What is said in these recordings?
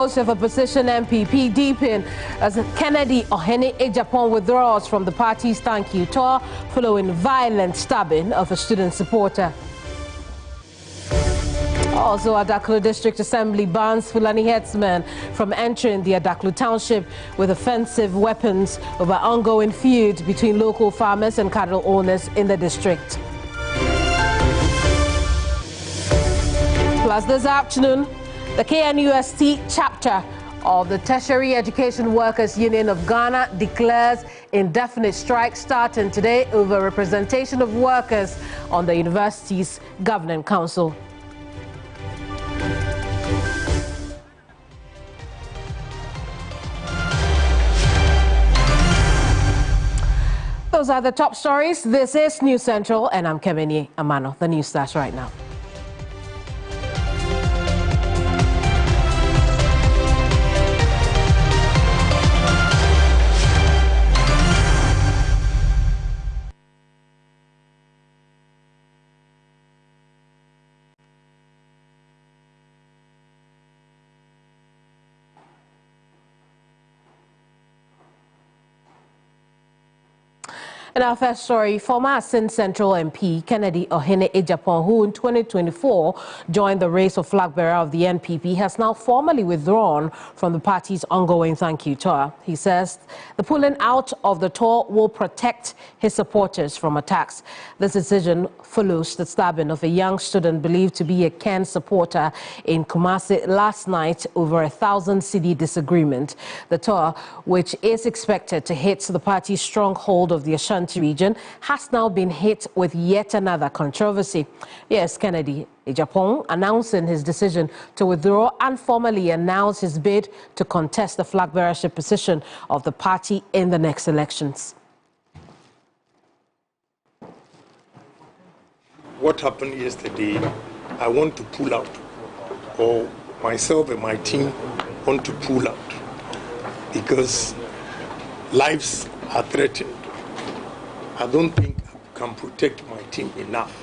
Of opposition MPP deepen as Kennedy Ohene Agyapong withdraws from the party's thank you tour following violent stabbing of a student supporter. Also, Adaklu District Assembly bans Fulani headsmen from entering the Adaklu township with offensive weapons over ongoing feud between local farmers and cattle owners in the district. Plus, this afternoon, the KNUST chapter of the Tertiary Education Workers Union of Ghana declares indefinite strike starting today over representation of workers on the university's governing council. Those are the top stories. This is News Central, and I'm Kemeni Amano. The news starts right now. In our first story, former Asin Central MP Kennedy Ohene Agyapong, who in 2024 joined the race of flag bearer of the NPP, has now formally withdrawn from the party's ongoing thank you tour. He says the pulling out of the tour will protect his supporters from attacks. This decision follows the stabbing of a young student believed to be a Ken supporter in Kumasi last night over 1,000 cedi disagreement. The tour, which is expected to hit the party's stronghold of the Ashanti region, has now been hit with yet another controversy. Yes, Kennedy Agyapong announcing his decision to withdraw and formally announce his bid to contest the flag bearership position of the party in the next elections. What happened yesterday, I want to pull out, or myself and my team want to pull out, because lives are threatened. I don't think I can protect my team enough.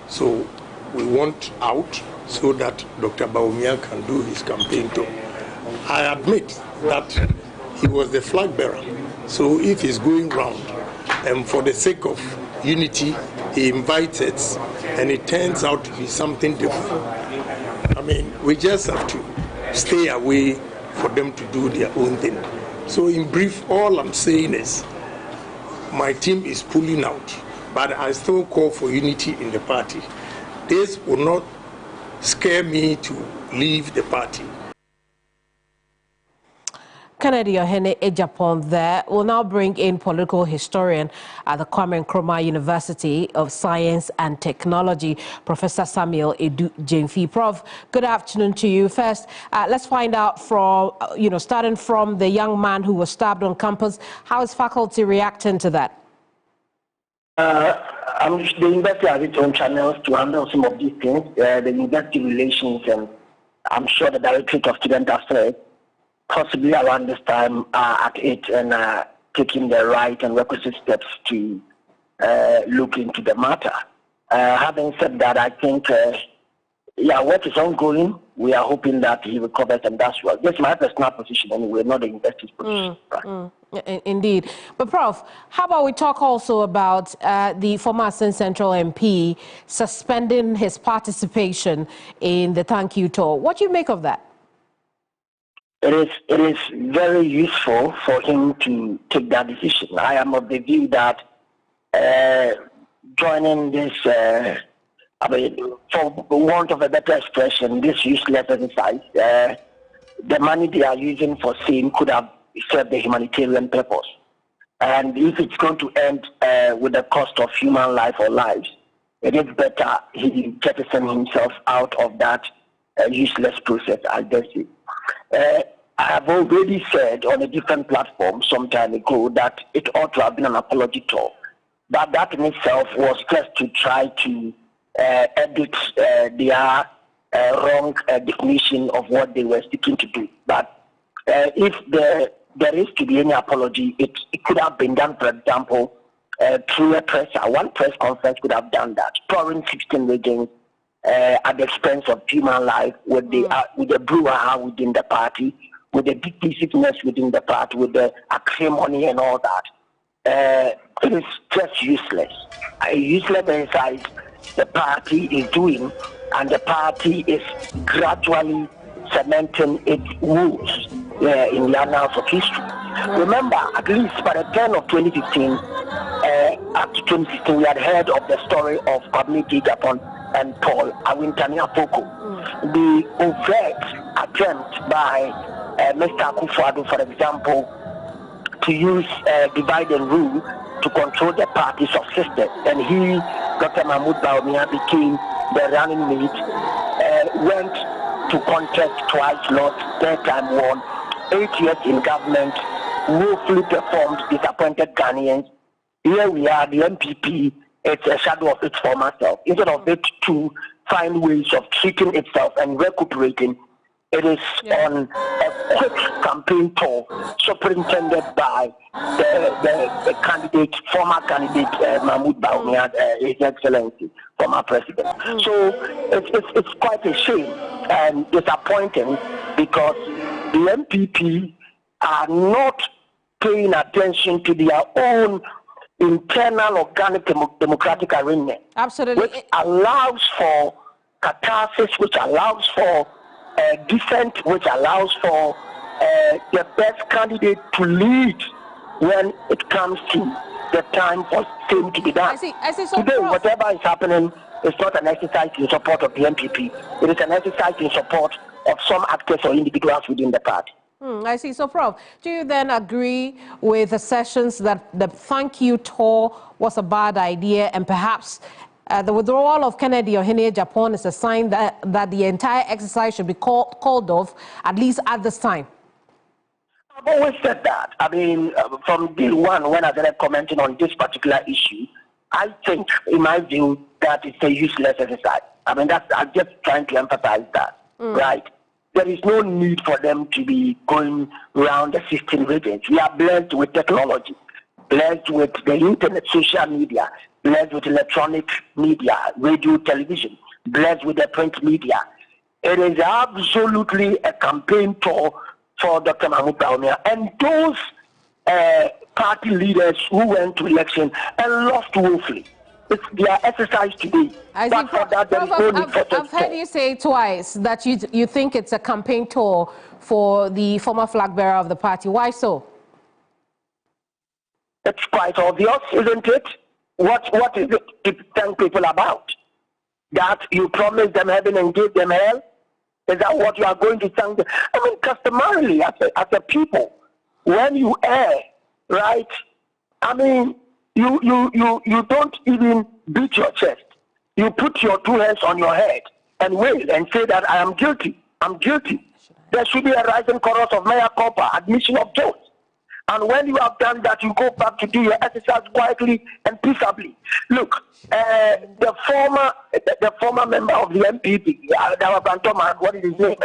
So we want out so that Dr. Bawumia can do his campaign too. I admit that he was the flag bearer. So if he's going round and for the sake of unity, he invites us and it turns out to be something different. I mean, we just have to stay away for them to do their own thing. So in brief, all I'm saying is, my team is pulling out, but I still call for unity in the party. This will not scare me to leave the party. Kennedy Ohene Agyapong there will now bring in political historian at the Kwame Nkrumah University of Science and Technology, Professor Samuel Edu Jemfi. Prof, good afternoon to you. First, let's find out from, starting from the young man who was stabbed on campus, how is faculty reacting to that? The university has its own channels to handle some of these things, the university relations, and I'm sure the Directorate of Student Affairs, possibly around this time, at it and taking the right and requisite steps to look into the matter. Having said that, I think, work is ongoing. We are hoping that he recovers and that's well. This is my personal position anyway, not the university's position. Indeed. But Prof, how about we talk also about the former Asin Central MP suspending his participation in the thank you tour. What do you make of that? It is very useful for him to take that decision. I am of the view that joining this, for want of a better expression, this useless exercise, the money they are using for same could have served the humanitarian purpose. And if it's going to end with the cost of human life or lives, it is better he jettison himself out of that useless process, I guess. I have already said on a different platform some time ago that it ought to have been an apology tour. But that in itself was just to try to edit their wrong definition of what they were seeking to do. But if there is to be any apology, it could have been done, for example, through a press. One press conference could have done that, touring 16 regions, at the expense of human life, with the brouhaha within the party, with the divisiveness within the party, with the acrimony and all that. It is just useless. A useless exercise the party is doing, and the party is gradually cementing its rules in the annals of history. Remember, at least by the turn of 2015, up to 2016, we had heard of the story of Agyapong and Paul Agyapong, the overt attempt by Mr. Akufo-Addo, for example, to use divide and rule to control the party's successor. And he, Dr. Mahmoud Bawumia, became the running mate, went to contest twice, lost, third time won, 8 years in government, woefully performed, disappointed Ghanaians. Here we are, the MPP, it's a shadow of its former self. Instead of it to find ways of treating itself and recuperating, it is on a quick campaign tour, superintended by the candidate, former candidate Mahmoud Bawumia, His Excellency, former president. So it's quite a shame and disappointing, because the MPP are not paying attention to their own internal organic democratic arrangement. Absolutely. Which allows for catharsis, which allows for dissent, which allows for the best candidate to lead when it comes to the time for same to be done. I see. So today, whatever is happening is not an exercise in support of the MPP. It is an exercise in support of some actors or individuals within the party. I see. So, Prof, do you then agree with the sessions that the thank you tour was a bad idea, and perhaps the withdrawal of Kennedy Agyapong is a sign that the entire exercise should be called off, at least at this time? I've always said that. I mean, from day one, when I started commenting on this particular issue, I think, in my view, that it's a useless exercise. I mean, I'm just trying to emphasize that, right? There is no need for them to be going around the 16 regions. We are blessed with technology, blessed with the internet, social media, blessed with electronic media, radio, television, blessed with the print media. It is absolutely a campaign tour for Dr. Mahmoud Bawumia and those party leaders who went to election and lost woefully. It's their exercise today. I've heard you say twice that you think it's a campaign tour for the former flag bearer of the party. Why so? It's quite obvious, isn't it? What is it to thank people about? That you promised them heaven and gave them hell? Is that what you are going to thank them? I mean, customarily, as a people, when you err, right? I mean, you don't even beat your chest. You put your two hands on your head and wail and say that I am guilty. I'm guilty. There should be a rising chorus of mea culpa, admission of guilt. And when you have done that, you go back to do your exercise quietly and peaceably. Look, the former member of the MPP, what is his name?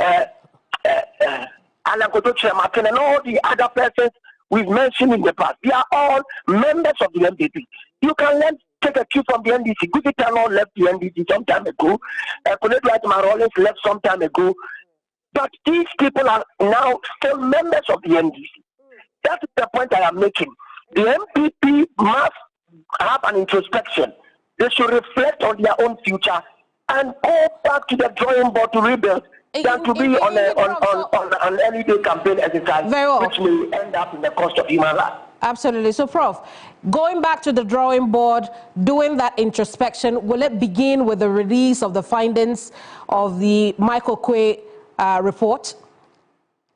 And all the other persons we've mentioned in the past, they are all members of the MPP. You can take a cue from the NDC. Guzitano left the NDC some time ago. Rollins left some time ago. But these people are now still members of the NDC. That is the point I am making. The MPP must have an introspection. They should reflect on their own future and go back to the drawing board to rebuild than to be on an everyday campaign exercise, which may end up in the cost of human life. Absolutely. So, Prof, going back to the drawing board, doing that introspection, will it begin with the release of the findings of the Michael Quay report?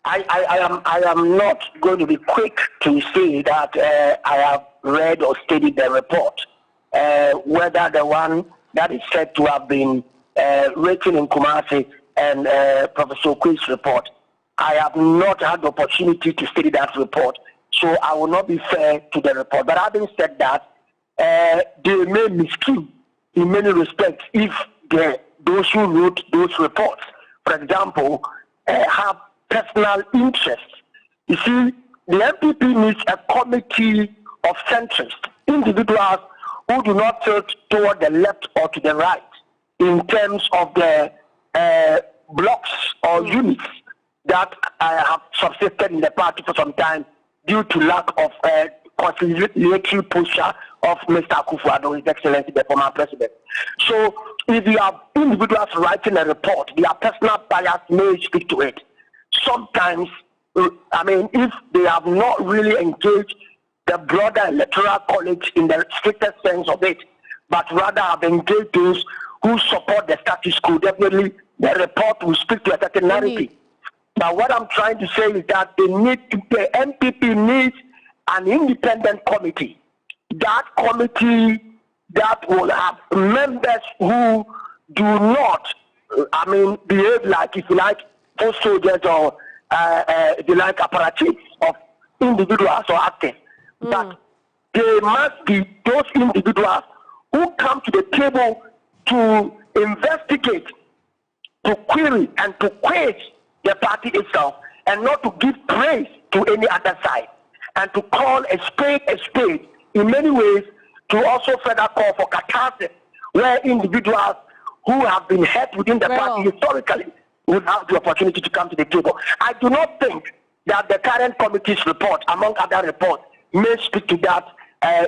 I am not going to be quick to say that I have read or studied the report. Whether the one that is said to have been written in Kumasi and Professor Quay's report, I have not had the opportunity to study that report, so I will not be fair to the report. But having said that, they may mislead in many respects if those who wrote those reports, for example, have personal interests. You see, the MPP needs a committee of centrists, individuals who do not tilt toward the left or to the right. in terms of the blocks or units that have subsisted in the party for some time due to lack of conciliatory posture of Mr. Akufo-Addo, His Excellency, the former president. So if you have individuals writing a report, their personal bias may speak to it. Sometimes, I mean, if they have not really engaged the broader electoral college in the strictest sense of it, but rather have engaged those who support the status quo, definitely the report will speak to a certain narrative. Now, what I'm trying to say is that the MPP needs an independent committee. That committee that will have members who do not, behave like, if you like, post soldiers or, if you like, apparatchiks of individuals or actors. But they must be those individuals who come to the table to investigate, to query, and to quiz the party itself, and not to give praise to any other side, and to call a spade in many ways, to also further call for catharsis, where individuals who have been hurt within the party historically would have the opportunity to come to the table. I do not think that the current committee's report, among other reports, may speak to that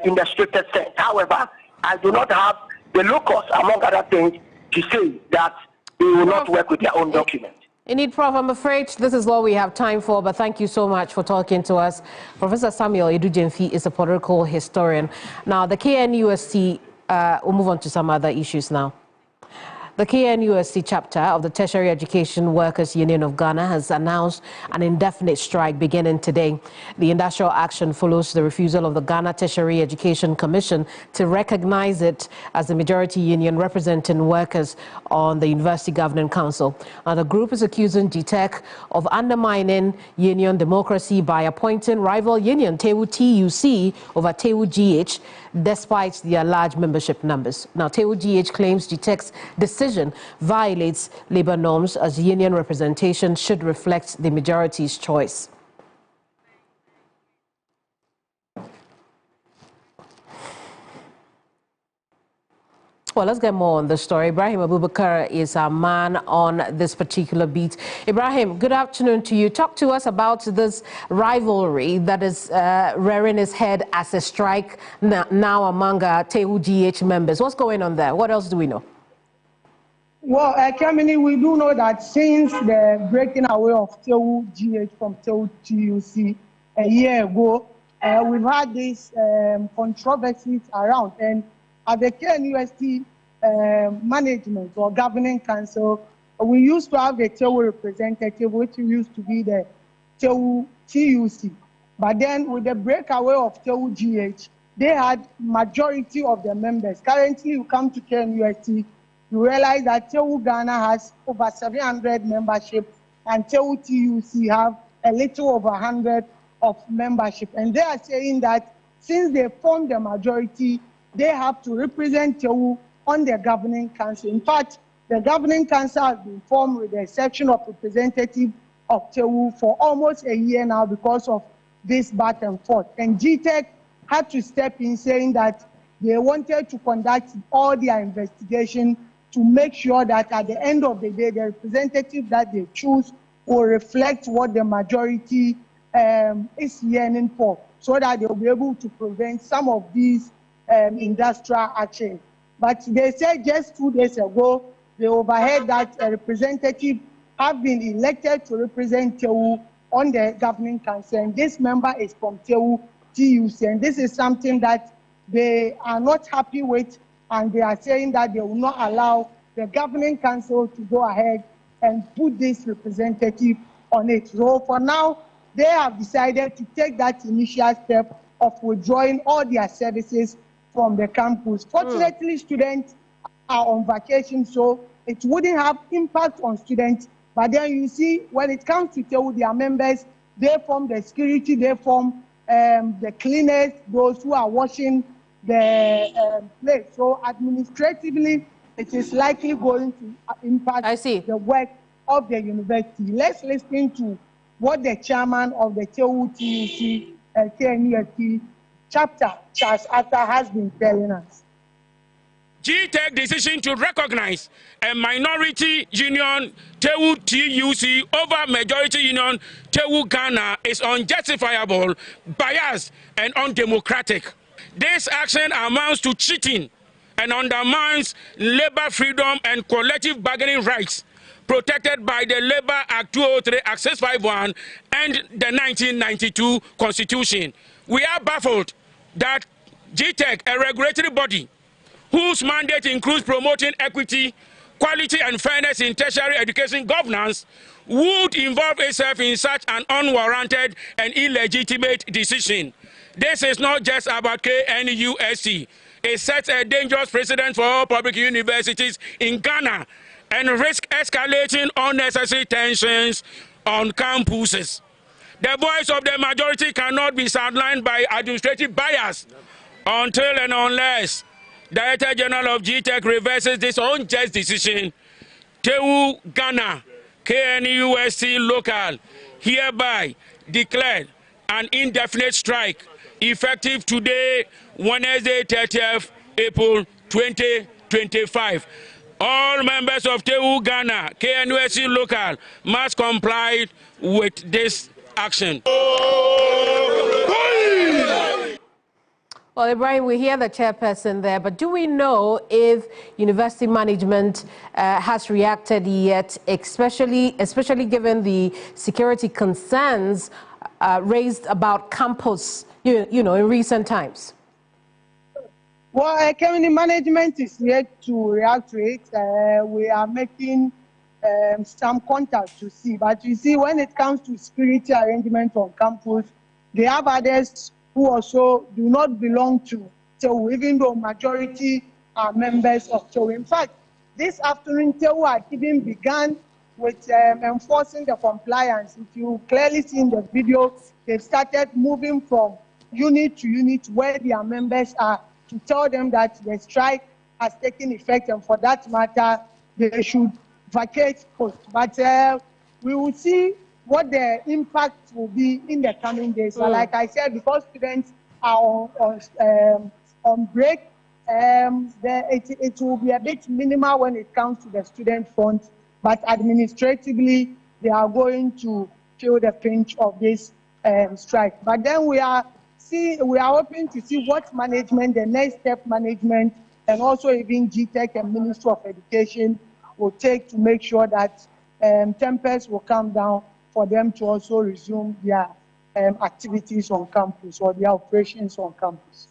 in the strictest sense. However, I do not have the locus, among other things, to say that they will not work with their own document. Indeed, Prof, I'm afraid this is all we have time for, but thank you so much for talking to us. Professor Samuel Edujemfi is a political historian. Now, the KNUST, we'll move on to some other issues now. The KNUST chapter of the Tertiary Education Workers Union of Ghana has announced an indefinite strike beginning today. The industrial action follows the refusal of the Ghana Tertiary Education Commission to recognize it as the majority union representing workers on the University Governing Council. Now, the group is accusing GTEC of undermining union democracy by appointing rival union TEWU over TEWU-GH, despite their large membership numbers. Now, TEWU-GH claims GTEC's decision violates labor norms, as union representation should reflect the majority's choice. Well, let's get more on the story. Ibrahim Abubakar is our man on this particular beat. Ibrahim, good afternoon to you. Talk to us about this rivalry that is rearing its head as a strike now among TEWU-GH members. What's going on there? What else do we know? Well, Kamini, we do know that since the breaking away of TEWU-GH from TEWU-TUC a year ago, we've had these controversies around. And at the KNUST management or governing council, we used to have a TEWU representative, which used to be the TEWU-TUC. But then with the breakaway of TEWU-GH, they had majority of the members. Currently, you come to KNUST, you realize that TEWU Ghana has over 700 membership and TEWU-TUC have a little over 100 of membership. And they are saying that since they formed the majority, they have to represent TEWU on the governing council. In fact, the governing council has been formed with the exception of representative of TEWU for almost a year now because of this back and forth. And GTEC had to step in saying that they wanted to conduct all their investigation to make sure that at the end of the day, the representative that they choose will reflect what the majority is yearning for, so that they'll be able to prevent some of these industrial action. But they said just 2 days ago, they overheard that a representative have been elected to represent TEWU on the governing council, and this member is from TEWU-TUC, and this is something that they are not happy with, and they are saying that they will not allow the governing council to go ahead and put this representative on it. So for now, they have decided to take that initial step of withdrawing all their services from the campus. Fortunately, students are on vacation, so it wouldn't have impact on students. But then you see, when it comes to TEWU, their members, they form the security, they form the cleaners, those who are washing the place. So administratively, it is likely going to impact the work of the university. Let's listen to what the chairman of the TEWU-TUC KNUST chapter, Charles Atta, has been telling us. GTEC decision to recognize a minority union, TEWU over majority union, TEWU Ghana, is unjustifiable, biased, and undemocratic. This action amounts to cheating and undermines labor freedom and collective bargaining rights protected by the Labor Act 203, Act 651, and the 1992 Constitution. We are baffled that GTEC, a regulatory body whose mandate includes promoting equity, quality, and fairness in tertiary education governance, would involve itself in such an unwarranted and illegitimate decision. This is not just about KNUST. It sets a dangerous precedent for all public universities in Ghana and risk escalating unnecessary tensions on campuses. The voice of the majority cannot be sidelined by administrative bias until and unless Director General of GTEC reverses this unjust decision. TEWU Ghana, KNUST local, hereby declared an indefinite strike effective today, Wednesday, 30th April 2025. All members of TEWU Ghana, KNUST local, must comply with this action. Well, Ibrahim, we hear the chairperson there, but do we know if university management has reacted yet, especially given the security concerns raised about campus, you know, in recent times? Well, community management is yet to react to it. We are making some contact to see, but you see, when it comes to security arrangement on campus, they have others who also do not belong to TEWU, even though majority are members of TEWU. In fact, this afternoon, TEWU had even begun with enforcing the compliance. If you clearly see in the video, they've started moving from unit to unit where their members are to tell them that the strike has taken effect, and for that matter, they should vacate post. But we will see what the impact will be in the coming days. But like I said, because students are on break, it will be a bit minimal when it comes to the student front, but administratively, they are going to feel the pinch of this strike. But then we are hoping to see what management, the next step management, and also even GTEC and Ministry of Education will take to make sure that tempers will come down for them to also resume their activities on campus or their operations on campus.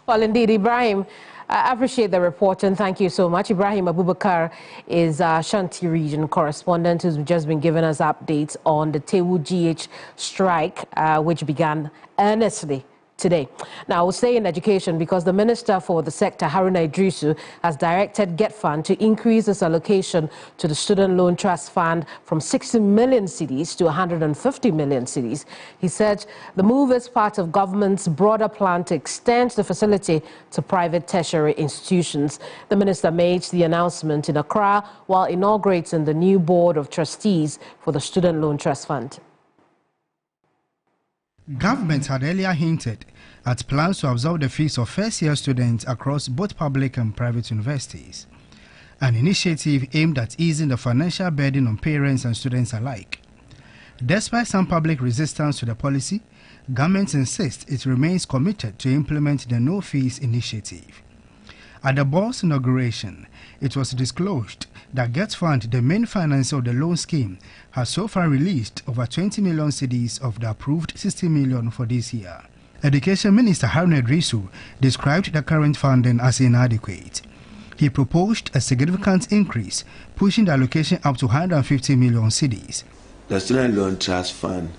Well, indeed, Ibrahim, I appreciate the report and thank you so much. Ibrahim Abubakar is Shanti region correspondent who's just been giving us updates on the TEWU GH strike, which began earnestly today. Now, we'll stay in education because the Minister for the sector, Haruna Idrisu, has directed GetFund to increase its allocation to the Student Loan Trust Fund from 60 million cedis to 150 million cedis. He said the move is part of government's broader plan to extend the facility to private tertiary institutions. The minister made the announcement in Accra while inaugurating the new board of trustees for the Student Loan Trust Fund. Government had earlier hinted at plans to absorb the fees of first-year students across both public and private universities, an initiative aimed at easing the financial burden on parents and students alike. Despite some public resistance to the policy, government insists it remains committed to implement the No Fees initiative. At the board's inauguration, it was disclosed that GetFund, the main financer of the loan scheme, has so far released over 20 million cedis of the approved 60 million for this year. Education Minister Haruna Idrisu described the current funding as inadequate. He proposed a significant increase, pushing the allocation up to 150 million cedis. The Student Loan Trust Fund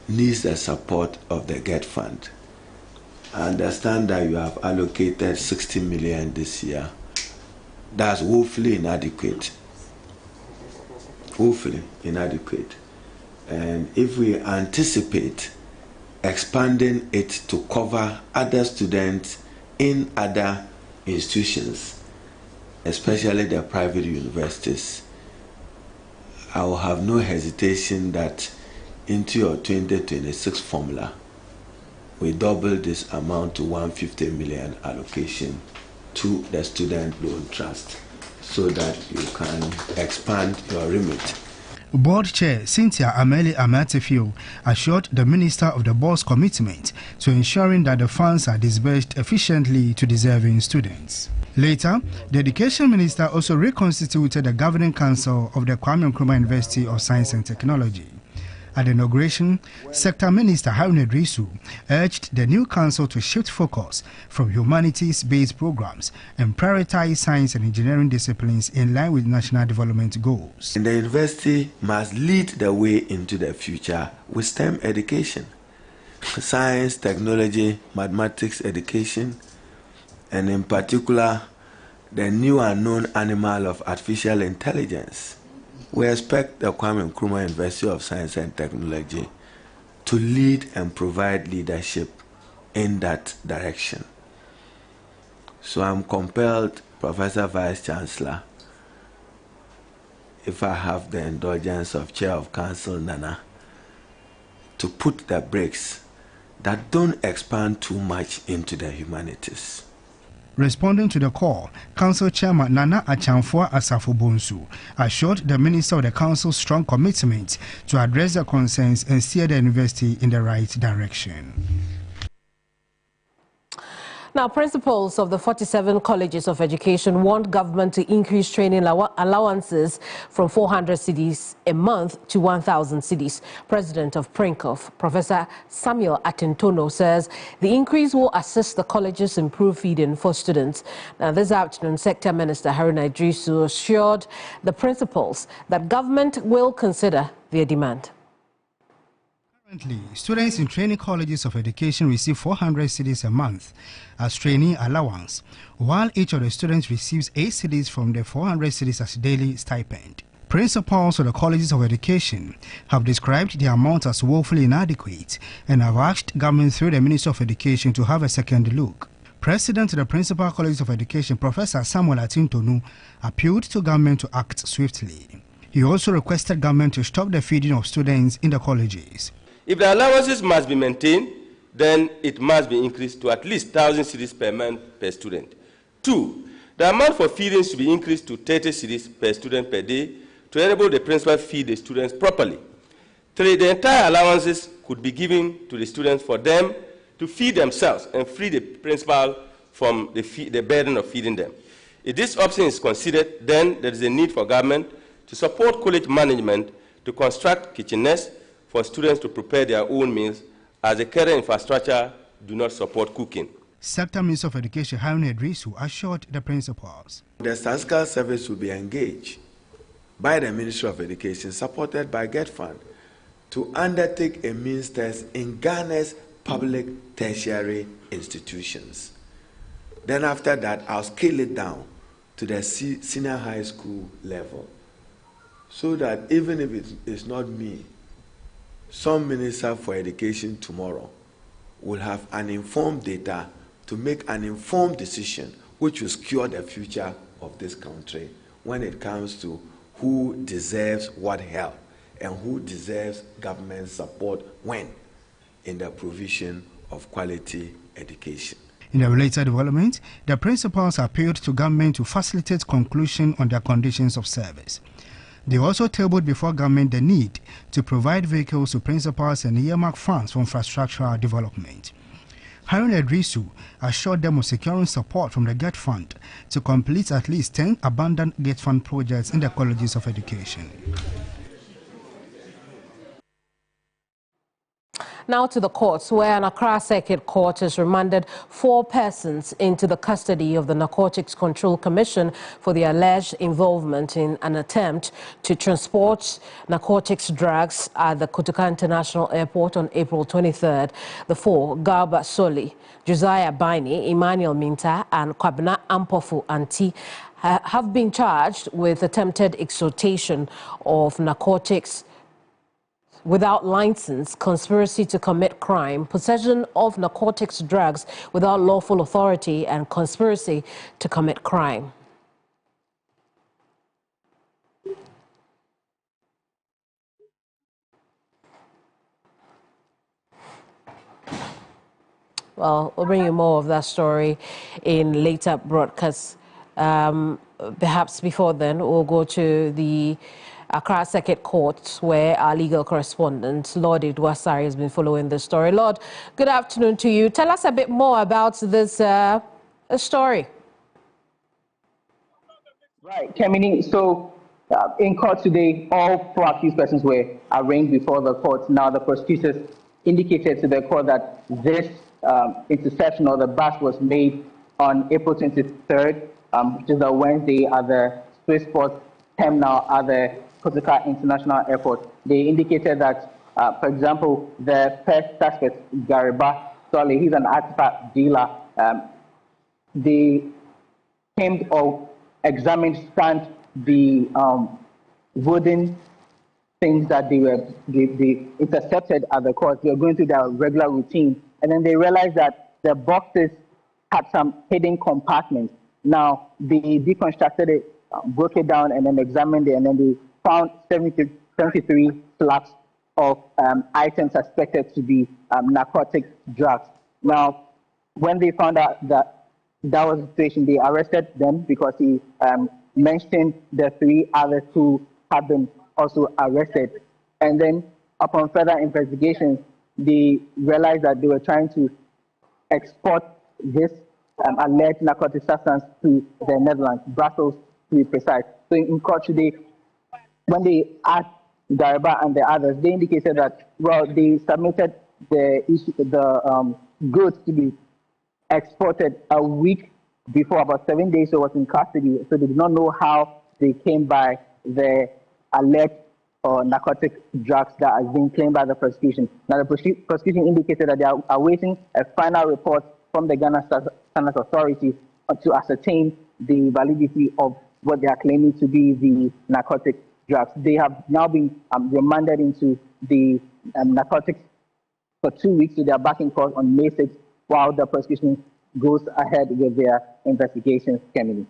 needs the support of the GetFund. I understand that you have allocated 60 million this year. That's woefully inadequate. Woefully inadequate. And if we anticipate expanding it to cover other students in other institutions, especially the private universities, I will have no hesitation that into your 2026 formula, we double this amount to 150 million allocation to the Student Loan Trust so that you can expand your remit. Board Chair Cynthia Ameli Amatefio assured the Minister of the Board's commitment to ensuring that the funds are disbursed efficiently to deserving students. Later, the Education Minister also reconstituted the Governing Council of the Kwame Nkrumah University of Science and Technology. At the inauguration, Sector Minister Haruna Idrisu urged the new council to shift focus from humanities-based programs and prioritize science and engineering disciplines in line with national development goals. And the university must lead the way into the future with STEM education, science, technology, mathematics education, and in particular, the new unknown animal of artificial intelligence. We expect the Kwame Nkrumah University of Science and Technology to lead and provide leadership in that direction. So I'm compelled, Professor Vice Chancellor, if I have the indulgence of Chair of Council Nana, to put the brakes that don't expand too much into the humanities. Responding to the call, Council Chairman Nana Achamfua Asafo-Bonsu assured the Minister of the Council's strong commitment to address the concerns and steer the university in the right direction. Now, principals of the 47 colleges of education want government to increase training allowances from 400 cedis a month to 1,000 cedis. President of PRINCOF, Professor Samuel Atintono, says the increase will assist the colleges improve feeding for students. Now, this afternoon, Sector Minister Haruna Idrisu assured the principals that government will consider their demand. Currently, students in training colleges of education receive 400 cedis a month as trainee allowance, while each of the students receives 8 cedis from the 400 cedis as daily stipend. Principals of the colleges of education have described the amount as woefully inadequate and have asked government through the Ministry of Education to have a second look. President of the Principal Colleges of Education, Professor Samuel Atintonu, appealed to government to act swiftly. He also requested government to stop the feeding of students in the colleges. If the allowances must be maintained, then it must be increased to at least 1,000 cedis per month per student. 2, the amount for feeding should be increased to 30 cedis per student per day to enable the principal to feed the students properly. 3, the entire allowances could be given to the students for them to feed themselves and free the principal from the burden of feeding them. If this option is considered, then there is a need for government to support college management to construct kitchenettes for students to prepare their own meals, as the current infrastructure do not support cooking. Sector Minister of Education Haruna Idrisu assured the principals. The statistical service will be engaged by the Ministry of Education, supported by GET Fund, to undertake a means test in Ghana's public tertiary institutions. Then after that, I'll scale it down to the senior high school level, so that even if it's not me, some minister for education tomorrow will have an informed data to make an informed decision which will secure the future of this country when it comes to who deserves what help and who deserves government support when in the provision of quality education. In a related development, the principals appealed to government to facilitate conclusion on their conditions of service. They also tabled before government the need to provide vehicles to principals and earmark funds for infrastructural development. Haruna Idrisu assured them of securing support from the GET Fund to complete at least 10 abandoned GET Fund projects in the colleges of education. Now to the courts, where an Accra Circuit Court has remanded 4 persons into the custody of the Narcotics Control Commission for their alleged involvement in an attempt to transport narcotics drugs at the Kotoka International Airport on April 23rd. The 4, Garba Soli, Josiah Baini, Emmanuel Minta, and Kwabena Ampofu Anti, have been charged with attempted exportation of narcotics without license, conspiracy to commit crime, possession of narcotics drugs without lawful authority, and conspiracy to commit crime. Well, we'll bring you more of that story in later broadcasts. Perhaps before then, we'll go to the Accra Circuit Court, where our legal correspondent, Lord Edwasari, has been following this story. Lord, good afternoon to you. Tell us a bit more about this story. Right, Kemini. So, in court today, all 4 accused persons were arraigned before the court. Now, the prosecutors indicated to the court that this interception or the bust was made on April 23rd, which is a Wednesday, at the Swiss Port Terminal at the Kotoka International Airport. They indicated that, for example, the first suspect, Gariba Sole, he's an artifact dealer. They came or examined, scanned the wooden things that they intercepted at the court. They were going through their regular routine, and then they realized that the boxes had some hidden compartments. Now, they deconstructed it, broke it down, and then examined it, and then they found 73 slabs of items suspected to be narcotic drugs. Now, when they found out that that was the situation, they arrested them because he mentioned the 3 others who had been also arrested. And then upon further investigations, they realized that they were trying to export this alleged narcotic substance to the Netherlands, Brussels to be precise. So in court today, when they asked Gariba and the others, they indicated that, well, they submitted the goods to be exported a week before, about 7 days, so it was in custody. So they did not know how they came by the alleged narcotic drugs that are being claimed by the prosecution. Now, the prosecution indicated that they are awaiting a final report from the Ghana Standards Authority to ascertain the validity of what they are claiming to be the narcotic drugs. They have now been remanded into the narcotics for 2 weeks, so they are back in court on May 6th, while the prosecution goes ahead with their investigations, Kemini.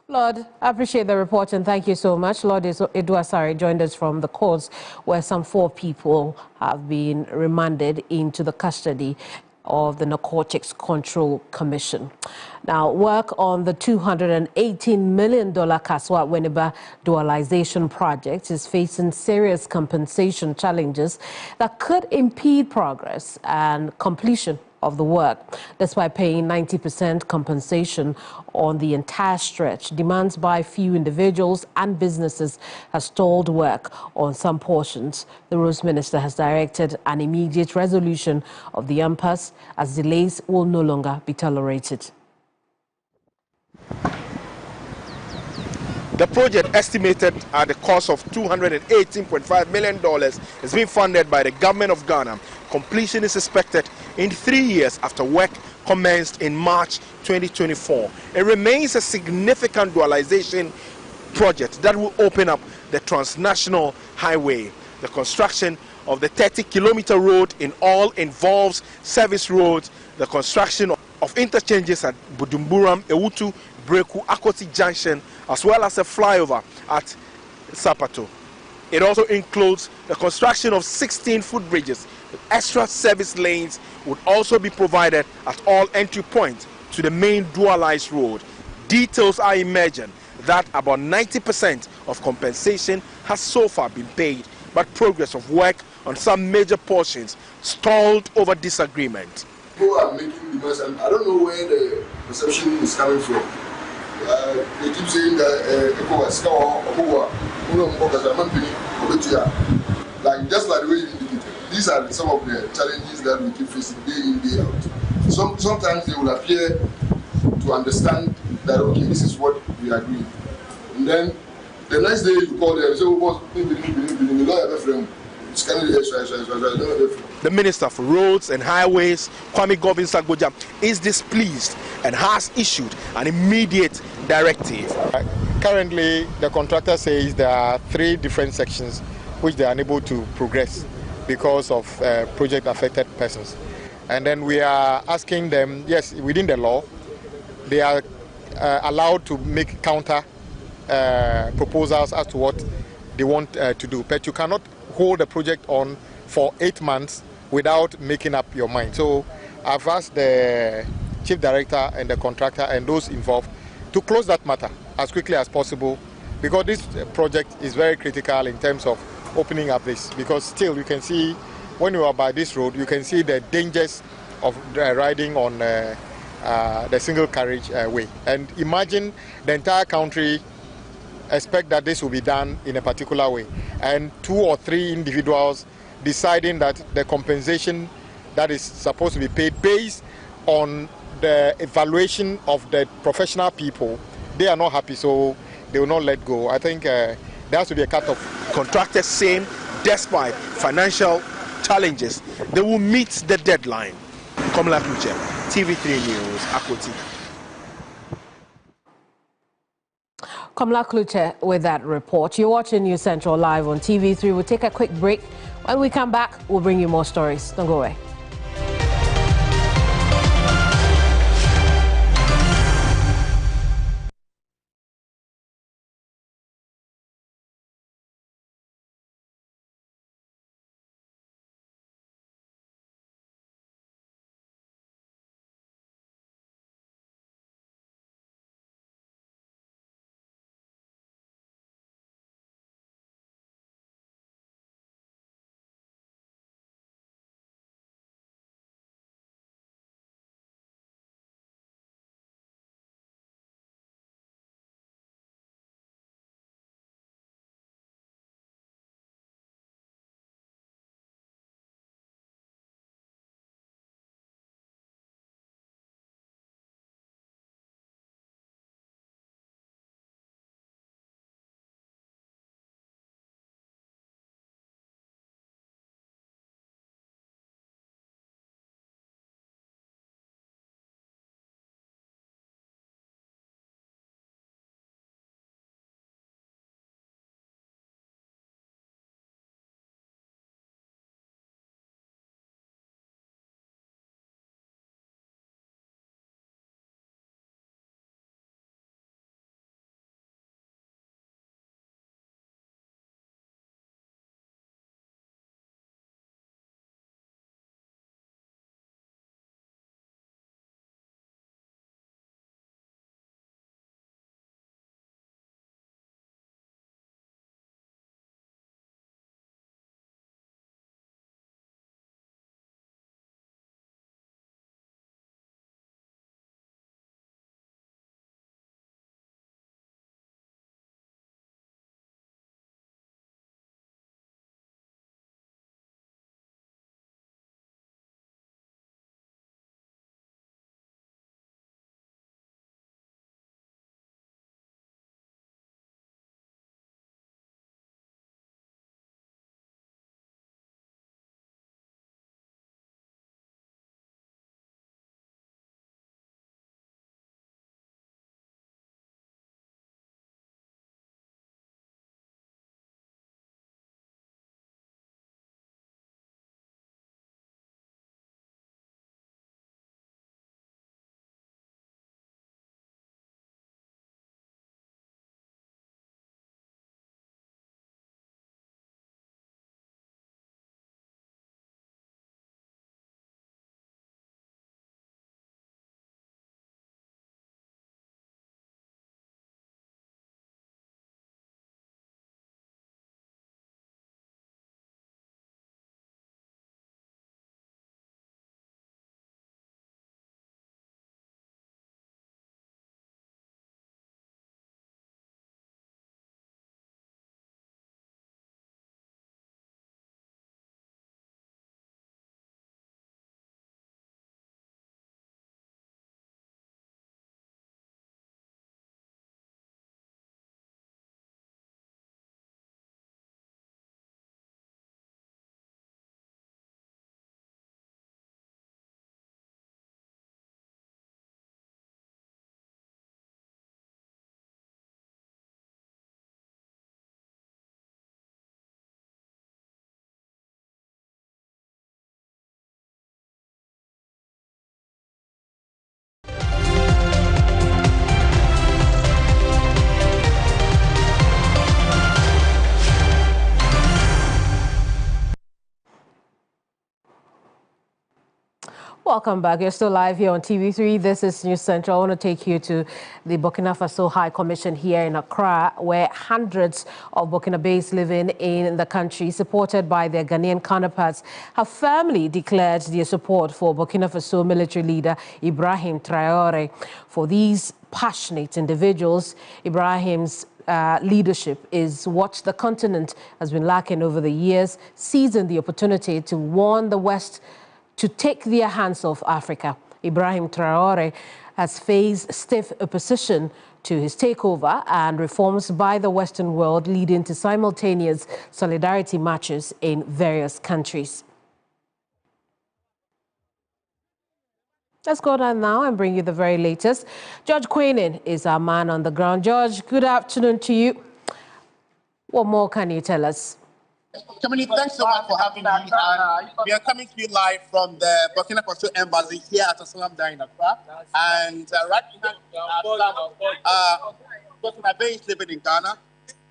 Lord, I appreciate the report and thank you so much. Lord Edwasari joined us from the courts where some 4 people have been remanded into the custody of the Narcotics Control Commission. Now, work on the $218 million Kasoa-Winneba dualization project is facing serious compensation challenges that could impede progress and completion of the work. Despite paying 90% compensation on the entire stretch, demands by few individuals and businesses has stalled work on some portions. The Roads Minister has directed an immediate resolution of the impasse as delays will no longer be tolerated. The project, estimated at the cost of $218.5 million, is being funded by the government of Ghana. Completion is expected in 3 years after work commenced in March 2024. It remains a significant dualization project that will open up the transnational highway. The construction of the 30-kilometer road in all involves service roads, the construction of interchanges at Budumburam, Ewutu, Breku, Akoti Junction, as well as a flyover at Sapato. It also includes the construction of 16 footbridges. Extra service lanes would also be provided at all entry points to the main dualized road. Details are emerging that about 90% of compensation has so far been paid, but progress of work on some major portions stalled over disagreement. People are making demands, and I don't know where the perception is coming from. They keep saying that like just like the way you indicated, these are some of the challenges that we keep facing day in, day out. Sometimes they will appear to understand that, okay, this is what we are doing. And then the next day you call them and say, oh, the Minister for Roads and Highways, Kwame Govin-Sagboja, is displeased and has issued an immediate directive. Currently, the contractor says there are 3 different sections which they are unable to progress because of project-affected persons. And then we are asking them, yes, within the law, they are allowed to make counter proposals as to what they want to do. But you cannot hold a project on for 8 months without making up your mind. So I've asked the chief director and the contractor and those involved to close that matter as quickly as possible, because this project is very critical in terms of opening up this, because still you can see when you are by this road, you can see the dangers of riding on the single carriage way. And imagine the entire country expect that this will be done in a particular way, and 2 or 3 individuals deciding that the compensation that is supposed to be paid based on the evaluation of the professional people, they are not happy, so they will not let go. I think there has to be a cut-off. Contractors saying despite financial challenges, they will meet the deadline. Komla Kluche, TV3 News, Akoti. Kamla Kluche with that report. You're watching News Central live on TV3. We'll take a quick break. When we come back, we'll bring you more stories. Don't go away. Welcome back. You're still live here on TV3. This is News Central. I want to take you to the Burkina Faso High Commission here in Accra, where hundreds of Burkinabés living in the country, supported by their Ghanaian counterparts, have firmly declared their support for Burkina Faso military leader Ibrahim Traoré. For these passionate individuals, Ibrahim's leadership is what the continent has been lacking over the years, seizing the opportunity to warn the West to take their hands off Africa. Ibrahim Traoré has faced stiff opposition to his takeover and reforms by the Western world, leading to simultaneous solidarity marches in various countries. Let's go down now and bring you the very latest. George Queenan is our man on the ground. George, good afternoon to you. What more can you tell us? Kamini, thanks so much for having me. We are coming to you live from the Burkina Faso Embassy here at Asalam in Accra. And right now, Burkinabés living in Ghana,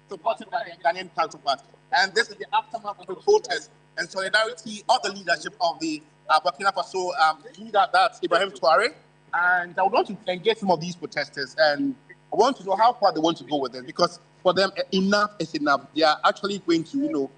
supported by their Ghanaian counterparts. And this is the aftermath of the protest and solidarity of the leadership of the Burkina Faso leader, that's Ibrahim Traoré. And I would want to engage some of these protesters, and I want to know how far they want to go with it, because for them, enough is enough. They are actually going to,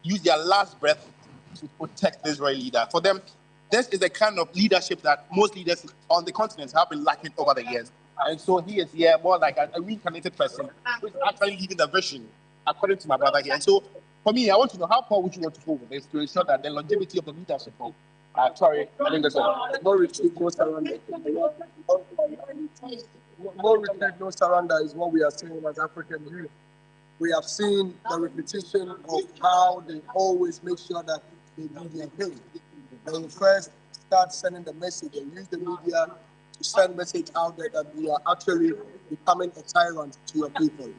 use their last breath to protect the Israeli leader. For them, this is the kind of leadership that most leaders on the continent have been lacking over the years. And so he is here more like a reincarnated person who is actually leading the vision, according to my brother here. And so for me, I want to know how far would you want to go with this to ensure that the longevity of the leadership of sorry, I think that's no retreat, no surrender. No retreat, no surrender is what we are saying as African youth. We have seen the repetition of how they always make sure that they do their thing. They will first start sending the message and use the media to send message out there that we are actually becoming a tyrant to your people.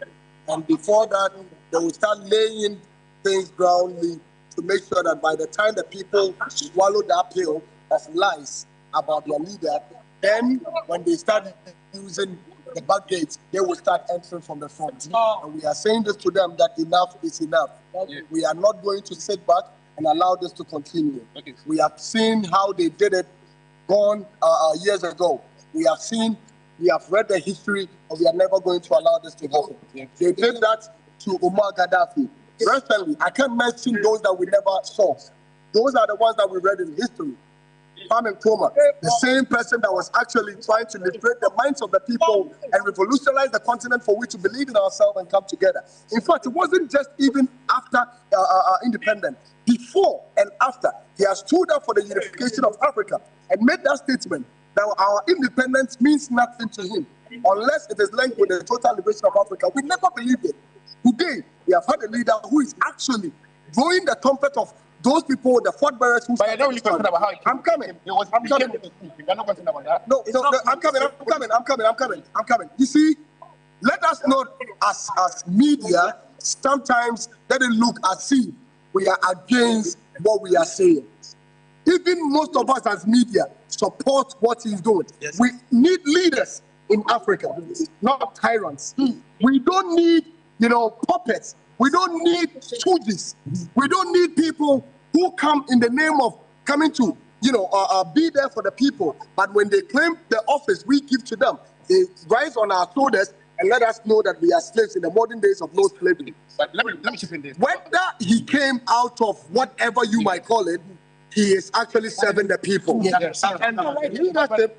And before that, they will start laying things groundly to make sure that by the time the people swallow that pill of lies about their leader, then when they start using the back gates, they will start entering from the front. And we are saying this to them that enough is enough. We are not going to sit back and allow this to continue. We have seen how they did it years ago. We have read the history, and we are never going to allow this to happen. They did that to Omar Gaddafi. Recently, I can't mention those that we never saw. Those are the ones that we read in history. Kwame Nkrumah, the same person that was actually trying to liberate the minds of the people and revolutionize the continent for we to believe in ourselves and come together. In fact, it wasn't just even after independence. Before and after, he has stood up for the unification of Africa and made that statement that our independence means nothing to him unless it is linked with the total liberation of Africa. We never believed it. Today, we have had a leader who is actually blowing the trumpet of those people, the fort bearers who... But I don't really concerned about how it came. I'm coming. You're not concerned about that? No, I'm coming. You see, let us not, as media, sometimes let it look as if we are against what we are saying. Even most of us as media support what he's doing. Yes. We need leaders in Africa, not tyrants. We don't need, puppets. We don't need stooges. We don't need people who come in the name of coming to, be there for the people. But when they claim the office we give to them, they rise on our shoulders and let us know that we are slaves in the modern days of no slavery. But let me chip in this. Whether he came out of whatever you might call it, he is actually serving the people. Yes. And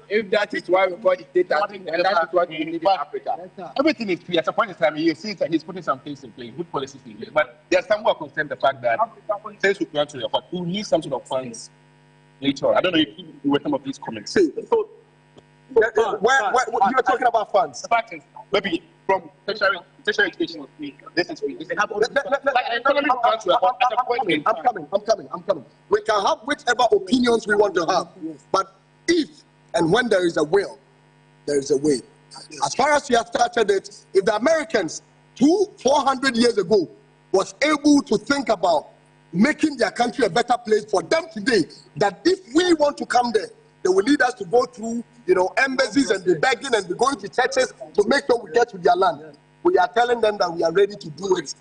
if that is why we call it data, and that is what we need in Africa. Everything is clear. At a point in time, you see that he's putting some things in place, good policies in place. But there's some more concern the fact that since we plan to the fact, we need some sort of funds later on. I don't know if you were some of these comments. See, so, you're talking about funds. The fact is, maybe from tertiary education, this is free. I'm coming. We can have whichever opinions we want to have, but if and when there is a will, there is a way. As far as we have started it, if the Americans 400 years ago was able to think about making their country a better place for them today, that if we want to come there, they will lead us to go through, embassies and be begging and be going to churches to make sure we get to their land. We are telling them that we are ready to do it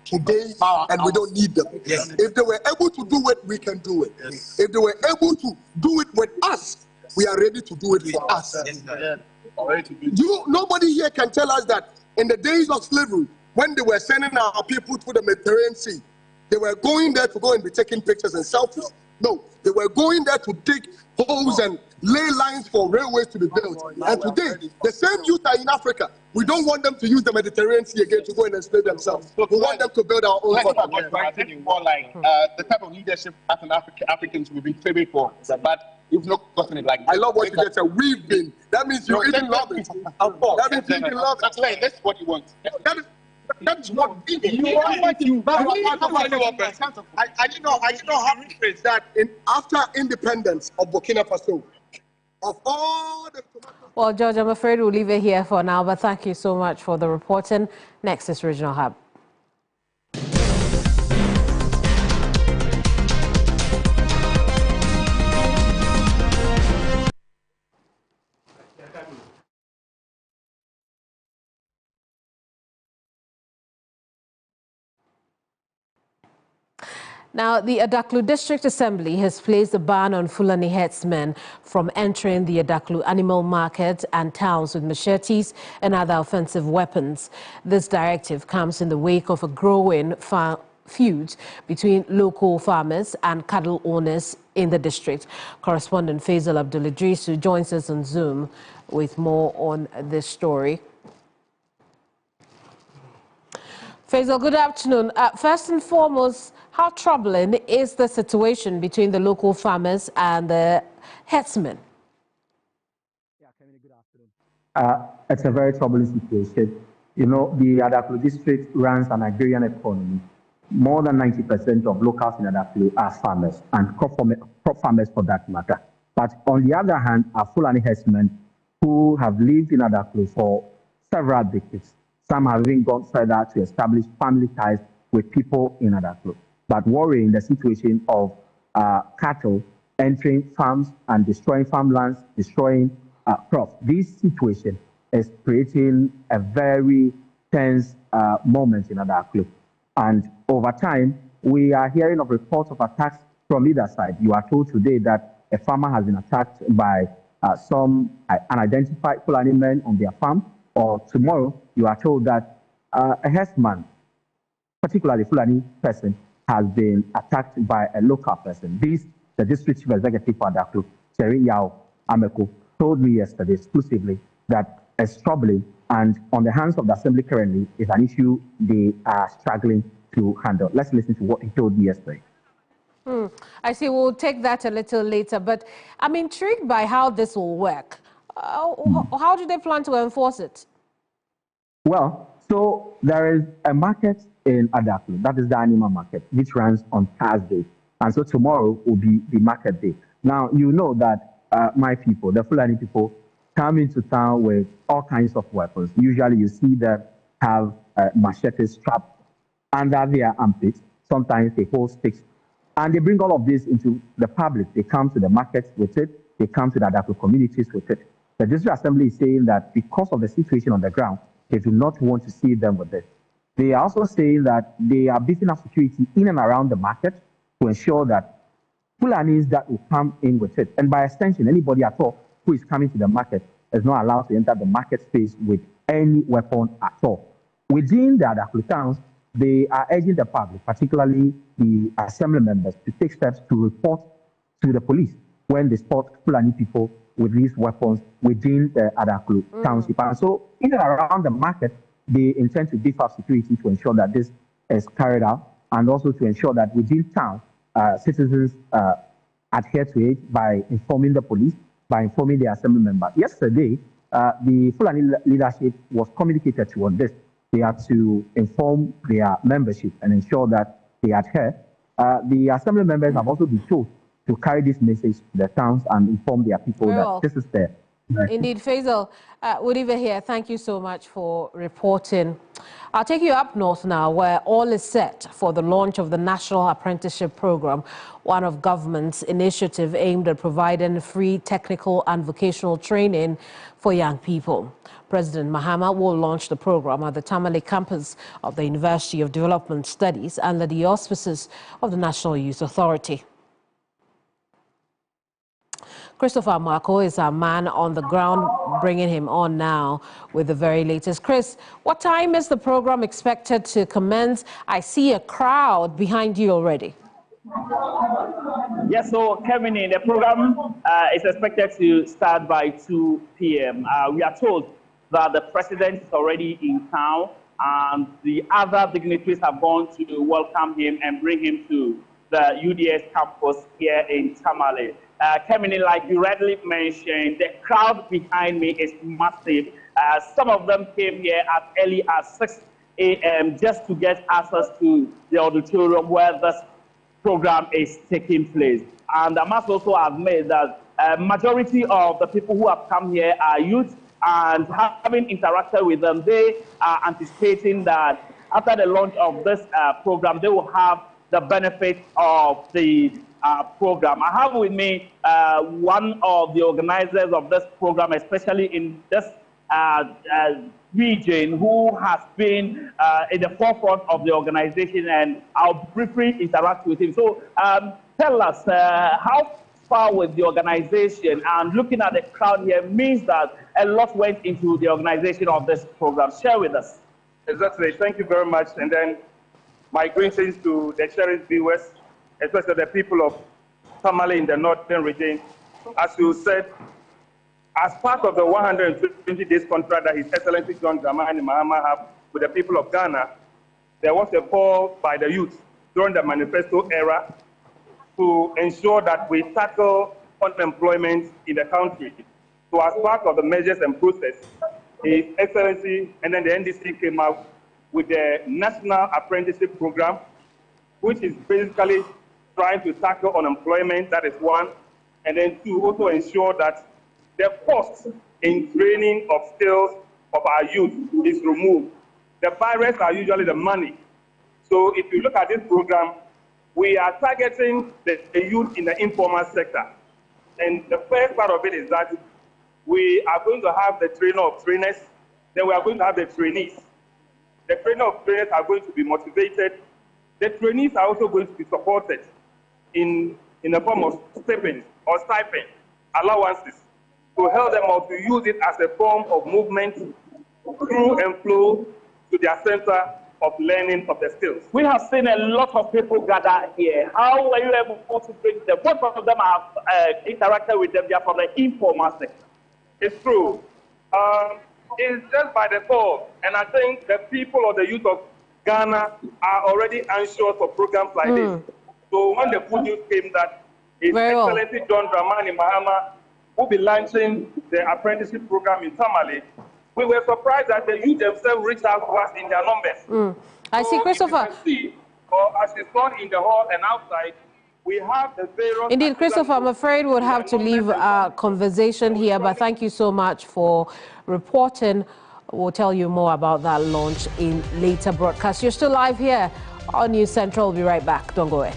today, and we don't need them. Yes. If they were able to do it, we can do it. Yes. If they were able to do it with us, we are ready to do it for us. Nobody here can tell us that in the days of slavery, when they were sending our people to the Mediterranean Sea, they were going there to go and be taking pictures and selfies. No, they were going there to dig holes and lay lines for railways to be built. And today, the same youth are in Africa. We don't want them to use the Mediterranean Sea again to go and enslave themselves. We want them to build our own country. More like the type of leadership as an Africans will be favored for. But you've not gotten it like that. I love what you just said. We've been. That means you even love it. That means you even love it. That's what you want. That's what we do. I didn't know how to phrase that after independence of Burkina Faso. Of all the well, George, I'm afraid we'll leave it here for now, but thank you so much for the reporting. Next is Regional Hub. Now, the Adaklu District Assembly has placed a ban on Fulani herdsmen from entering the Adaklu animal market and towns with machetes and other offensive weapons. This directive comes in the wake of a growing feud between local farmers and cattle owners in the district. Correspondent Faisal Abdul-Idrisu joins us on Zoom with more on this story. Faisal, good afternoon. First and foremost, how troubling is the situation between the local farmers and the herdsmen? Yeah, good afternoon. It's a very troubling situation. You know, the Adaklu district runs an agrarian economy. More than 90% of locals in Adaklu are farmers, and crop farmers for that matter. But on the other hand, are Fulani herdsmen who have lived in Adaklu for several decades. Some have even gone further to establish family ties with people in Adaklu. But worrying the situation of cattle entering farms and destroying farmlands, destroying crops. This situation is creating a very tense moment in Adaklu. And over time, we are hearing of reports of attacks from either side. You are told today that a farmer has been attacked by some unidentified Fulani men on their farm, or tomorrow you are told that a herdsman, particularly Fulani person, has been attacked by a local person. The district chief executive for Adaklu, Cherry Yao Ameko, told me yesterday exclusively that it's troubling, and on the hands of the assembly currently is an issue they are struggling to handle. Let's listen to what he told me yesterday. I see. We'll take that a little later, but I'm intrigued by how this will work. How do they plan to enforce it? Well, so there is a market in Adaklu, that is the animal market, which runs on Thursday. And so tomorrow will be the market day. Now, you know that my people, the Fulani people, come into town with all kinds of weapons. Usually you see them have machetes strapped under their armpits. Sometimes they hold sticks. And they bring all of this into the public. They come to the markets with it. They come to the Adaklu communities with it. The district assembly is saying that because of the situation on the ground, they do not want to see them with it. They are also saying that they are beefing up security in and around the market to ensure that Fulanis that will come in with it, and by extension, anybody at all who is coming to the market is not allowed to enter the market space with any weapon at all. Within the Adaklu towns, they are urging the public, particularly the assembly members, to take steps to report to the police when they spot Fulani people with these weapons within the Adaklu township. And so, in and around the market, they intend to beef up security to ensure that this is carried out, and also to ensure that within town, citizens adhere to it by informing the police, by informing the assembly member. Yesterday, the Fulani leadership was communicated toward this. They are to inform their membership and ensure that they adhere. The assembly members have also been told to carry this message to the towns and inform their people that this is the Indeed, Faisal, Winneba here. Thank you so much for reporting. I'll take you up north now, where all is set for the launch of the National Apprenticeship Program, one of government's initiative aimed at providing free technical and vocational training for young people. President Mahama will launch the program at the Tamale campus of the University of Development Studies under the auspices of the National Youth Authority. Christopher Marco is our man on the ground, bringing him on now with the very latest. Chris, what time is the program expected to commence? I see a crowd behind you already. Yes, so Kevin, the program is expected to start by 2 p.m. We are told that the president is already in town and the other dignitaries have gone to welcome him and bring him to the UDS campus here in Tamale. Kevin, like you rightly mentioned, the crowd behind me is massive. Some of them came here as early as 6 a.m. just to get access to the auditorium where this program is taking place. And I must also admit that majority of the people who have come here are youth, and having interacted with them, they are anticipating that after the launch of this program, they will have the benefit of the program. I have with me one of the organizers of this program, especially in this region, who has been in the forefront of the organization, and I'll briefly interact with him. So tell us, how far with the organization, and looking at the crowd here means that a lot went into the organization of this program. Share with us. Exactly. Thank you very much. And then my greetings to the cherished viewers, especially the people of Tamale in the northern region. As you said, as part of the 120 days contract that His Excellency John Dramani Mahama have with the people of Ghana, there was a call by the youth during the manifesto era to ensure that we tackle unemployment in the country. So as part of the measures and process, His Excellency and then the NDC came out with the National Apprenticeship Program, which is basically trying to tackle unemployment, that is one, and then two, also ensure that the cost in training of skills of our youth is removed. The barriers are usually the money. So if you look at this program, we are targeting the youth in the informal sector. And the first part of it is that we are going to have the trainer of trainers, then we are going to have the trainees. The trainer of trainers are going to be motivated. The trainees are also going to be supported in the form of stipend or stipend, allowances, to help them out to use it as a form of movement through and flow to their center of learning of the skills. We have seen a lot of people gather here. How were you able to bring them? Both of them have interacted with them. They are from the informal sector. It's true. It's just by the call. And I think the people of the youth of Ghana are already anxious for programs like this. So when the good news came that His Excellency John Dramani Mahama will be launching the apprenticeship program in Tamale, we were surprised that the youth themselves reached out to us in their numbers. I see, Christopher. Or as it's done in the hall and outside, we have the various... Indeed, Christopher, I'm afraid we'll have to leave our conversation here, but thank you so much for reporting. We'll tell you more about that launch in later broadcasts. You're still live here on News Central. We'll be right back. Don't go away.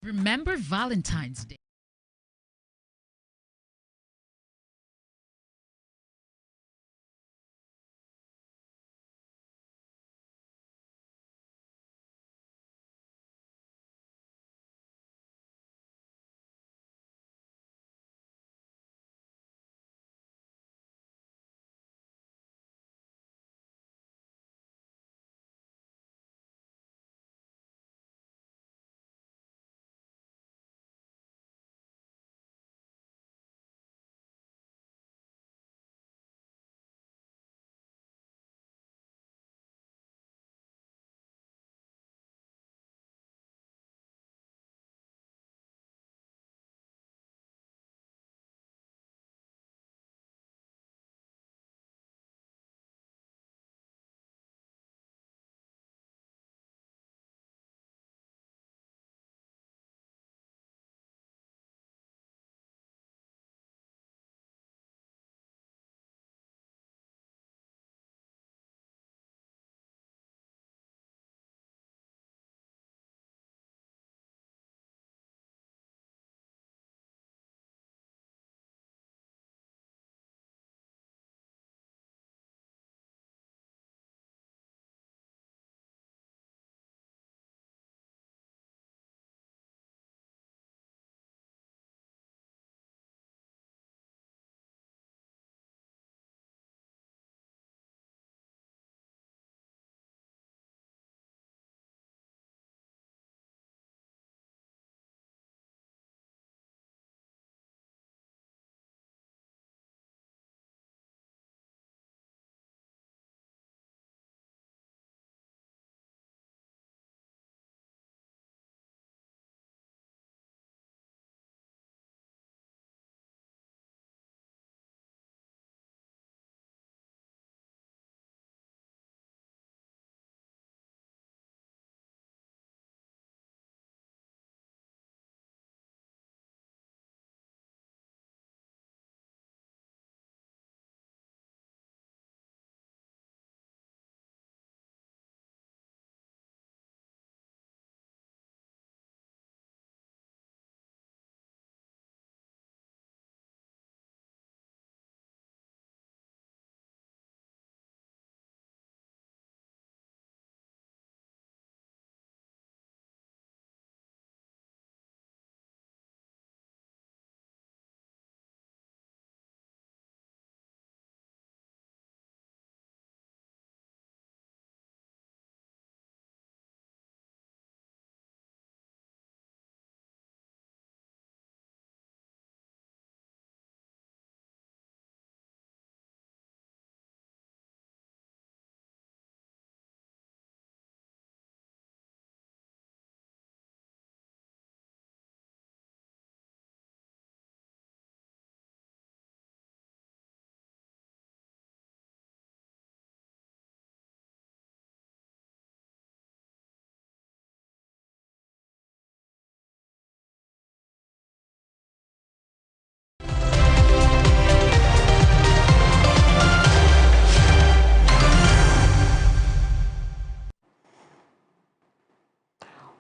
Remember Valentine's Day.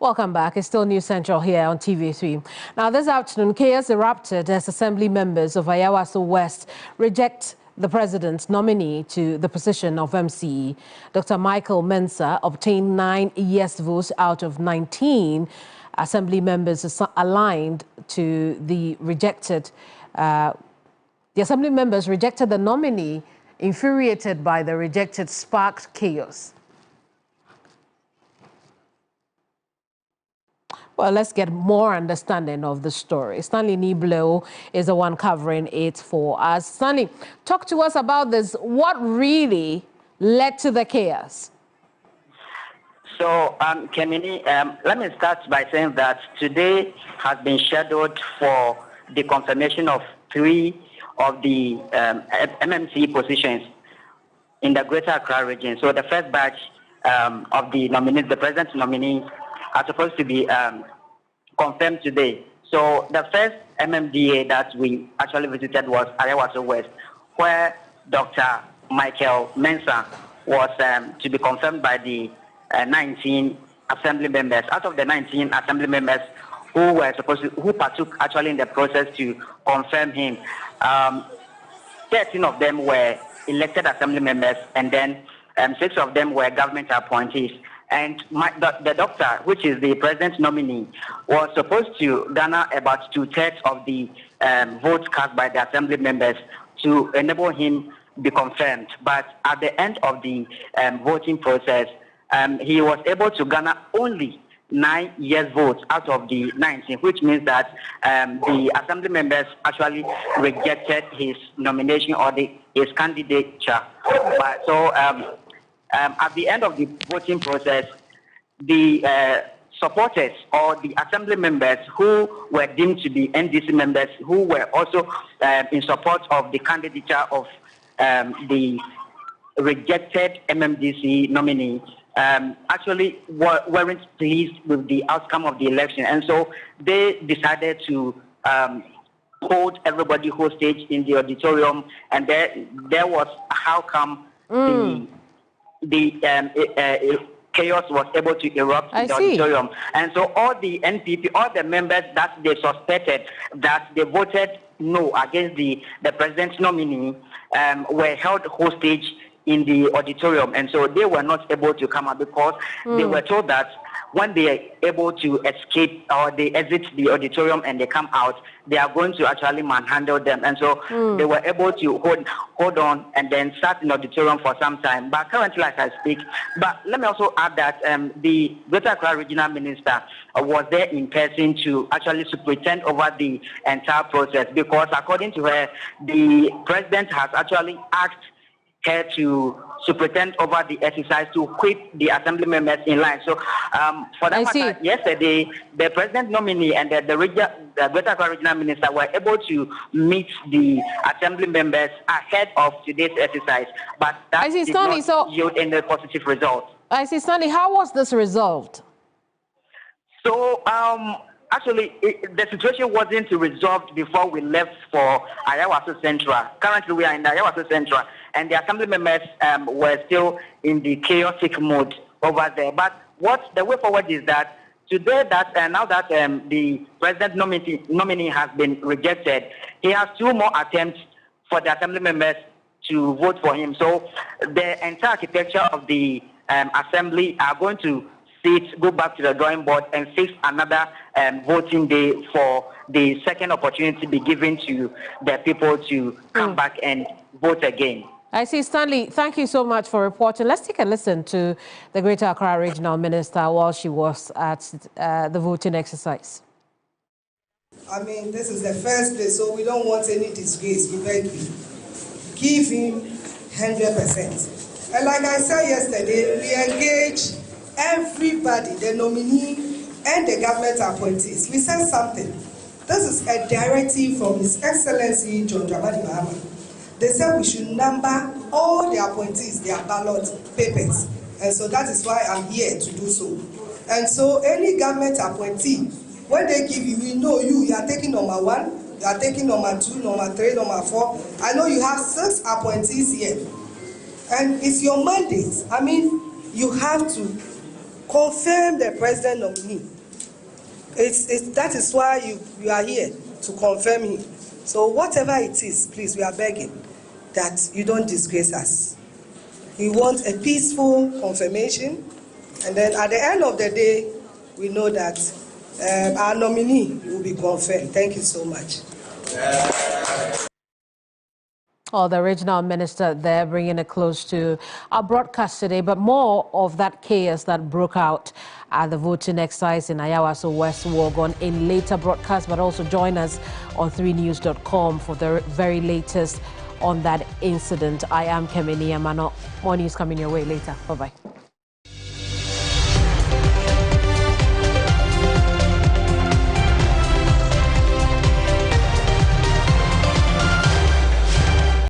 Welcome back. It's still News Central here on TV3. Now, this afternoon, chaos erupted as Assembly members of Ayawaso West reject the president's nominee to the position of MCE. Dr. Michael Mensah obtained 9 yes votes out of 19. Assembly members aligned to the rejected. The Assembly members rejected the nominee, infuriated by the rejected sparked chaos. Well, let's get more understanding of the story. Stanley Niblo is the one covering it for us. Stanley, talk to us about this. What really led to the chaos? So, Kemini, let me start by saying that today has been scheduled for the confirmation of 3 of the MMC positions in the Greater Accra region. So the first batch of the nominees, the president's nominees, are supposed to be confirmed today. So the first MMDA that we actually visited was Ayawaso West, where Dr. Michael Mensah was to be confirmed by the 19 assembly members. Out of the 19 assembly members who partook actually in the process to confirm him, 13 of them were elected assembly members, and then 6 of them were government appointees. And the doctor, which is the president's nominee, was supposed to garner about 2/3 of the votes cast by the assembly members to enable him be confirmed. But at the end of the voting process, he was able to garner only 9 yes votes out of the 19, which means that the assembly members actually rejected his nomination or his candidature. So at the end of the voting process, the supporters or the assembly members who were deemed to be NDC members, who were also in support of the candidature of the rejected MMDC nominee, actually weren't pleased with the outcome of the election. And so they decided to hold everybody hostage in the auditorium, and there was how come the chaos was able to erupt in the auditorium. And so all the NPP, all the members that they suspected that they voted no against the president's nominee were held hostage in the auditorium. And so they were not able to come out because they were told that when they are able to escape or they exit the auditorium and they come out, they are going to actually manhandle them. And so they were able to hold on and then sat in the auditorium for some time. But currently, as I speak, but let me also add that the Greater Accra Regional Minister was there in person to actually superintend over the entire process, because according to her, the president has actually asked her to superintend over the exercise to keep the assembly members in line. So for that matter, yesterday, the president nominee and the Greater Accra Regional Minister were able to meet the assembly members ahead of today's exercise, but that did not yield any positive result. I see, Stanley, how was this resolved? So actually, the situation wasn't resolved before we left for Ayawaso Central. Currently, we are in the Ayawaso Central, and the assembly members were still in the chaotic mode over there. But the way forward is that today, now that the president nominee has been rejected, he has 2 more attempts for the assembly members to vote for him. So the entire architecture of the assembly are going to go back to the drawing board and fix another voting day for the second opportunity to be given to the people to come back and vote again. I see, Stanley, thank you so much for reporting. Let's take a listen to the Greater Accra Regional Minister while she was at the voting exercise. I mean, this is the first place, so we don't want any disgrace. We beg you. Give him 100%. And like I said yesterday, we engage everybody, the nominee and the government appointees. We said something. This is a directive from His Excellency John Dramani Mahama. They said we should number all the appointees, their ballot papers. And so that is why I'm here to do so. And so any government appointee, when they give you, we know you are taking number 1, you are taking number 2, number 3, number 4. I know you have 6 appointees here. And it's your mandate. I mean, you have to confirm the president nominee. That is why you are here, to confirm him. So whatever it is, please, we are begging that you don't disgrace us. We want a peaceful confirmation, and then at the end of the day, we know that our nominee will be confirmed. Thank you so much. Oh, the regional minister there bringing it close to our broadcast today, but more of that chaos that broke out at the voting exercise in Ayawaso West Wuogon in later broadcasts, but also join us on 3news.com for the very latest on that incident. I am Kemini Amano. More news coming your way later. Bye-bye.